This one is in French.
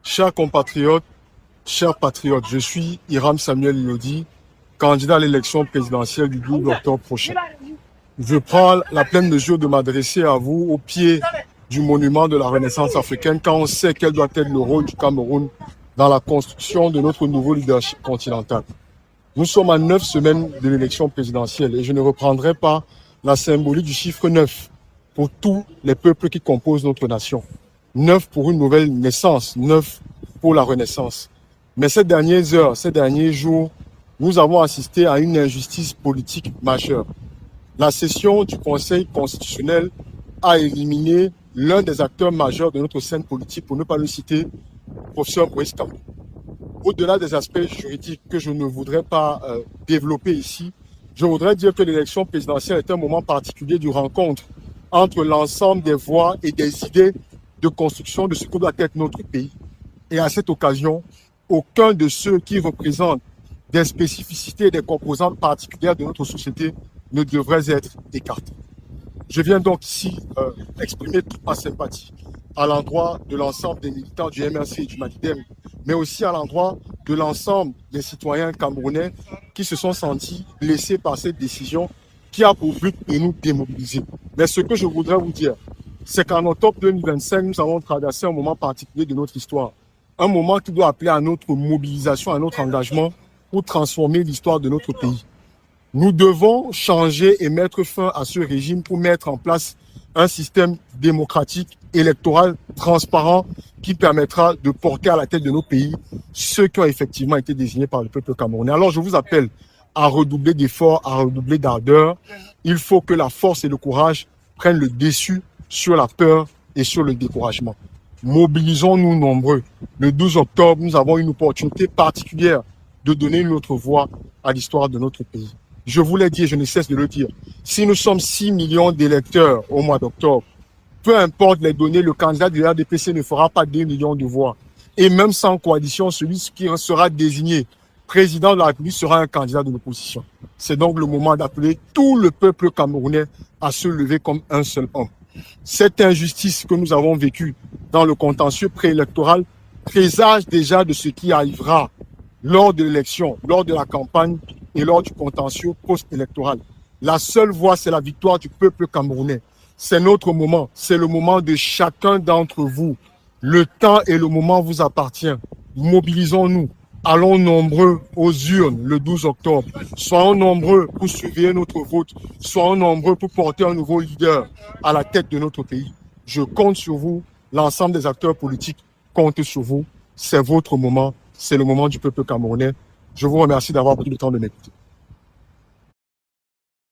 Chers compatriotes, chers patriotes, je suis Hiram Samuel Lodi, candidat à l'élection présidentielle du 12 octobre prochain. Je prends la pleine mesure de m'adresser à vous au pied du monument de la Renaissance africaine quand on sait quel doit être le rôle du Cameroun dans la construction de notre nouveau leadership continental. Nous sommes à 9 semaines de l'élection présidentielle et je ne reprendrai pas la symbolique du chiffre 9 pour tous les peuples qui composent notre nation. 9 pour une nouvelle naissance, 9 pour la renaissance. Mais ces dernières heures, ces derniers jours, nous avons assisté à une injustice politique majeure. La session du Conseil constitutionnel a éliminé l'un des acteurs majeurs de notre scène politique, pour ne pas le citer, le professeur Moïse Kamto. Au-delà des aspects juridiques que je ne voudrais pas développer ici, je voudrais dire que l'élection présidentielle est un moment particulier de rencontre entre l'ensemble des voix et des idées de construction de ce que doit être notre pays. Et à cette occasion, aucun de ceux qui représentent des spécificités et des composantes particulières de notre société ne devrait être écarté. Je viens donc ici exprimer toute ma sympathie à l'endroit de l'ensemble des militants du MRC et du Malidem, mais aussi à l'endroit de l'ensemble des citoyens camerounais qui se sont sentis blessés par cette décision qui a pour but de nous démobiliser. Mais ce que je voudrais vous dire, c'est qu'en octobre 2025, nous avons traversé un moment particulier de notre histoire. Un moment qui doit appeler à notre mobilisation, à notre engagement pour transformer l'histoire de notre pays. Nous devons changer et mettre fin à ce régime pour mettre en place un système démocratique, électoral, transparent, qui permettra de porter à la tête de nos pays ceux qui ont effectivement été désignés par le peuple camerounais. Alors je vous appelle à redoubler d'efforts, à redoubler d'ardeur. Il faut que la force et le courage prennent le dessus sur la peur et sur le découragement. Mobilisons-nous nombreux. Le 12 octobre, nous avons une opportunité particulière de donner une autre voix à l'histoire de notre pays. Je vous l'ai dit et je ne cesse de le dire. Si nous sommes 6 millions d'électeurs au mois d'octobre, peu importe les données, le candidat de l'RDPC ne fera pas 2 millions de voix. Et même sans coalition, celui qui sera désigné président de la République sera un candidat de l'opposition. C'est donc le moment d'appeler tout le peuple camerounais à se lever comme un seul homme. Cette injustice que nous avons vécue dans le contentieux préélectoral présage déjà de ce qui arrivera lors de l'élection, lors de la campagne et lors du contentieux post-électoral. La seule voie, c'est la victoire du peuple camerounais. C'est notre moment, c'est le moment de chacun d'entre vous. Le temps et le moment vous appartient. Mobilisons-nous. Allons nombreux aux urnes le 12 octobre. Soyons nombreux pour surveiller notre vote. Soyons nombreux pour porter un nouveau leader à la tête de notre pays. Je compte sur vous. L'ensemble des acteurs politiques comptent sur vous. C'est votre moment. C'est le moment du peuple camerounais. Je vous remercie d'avoir pris le temps de m'écouter.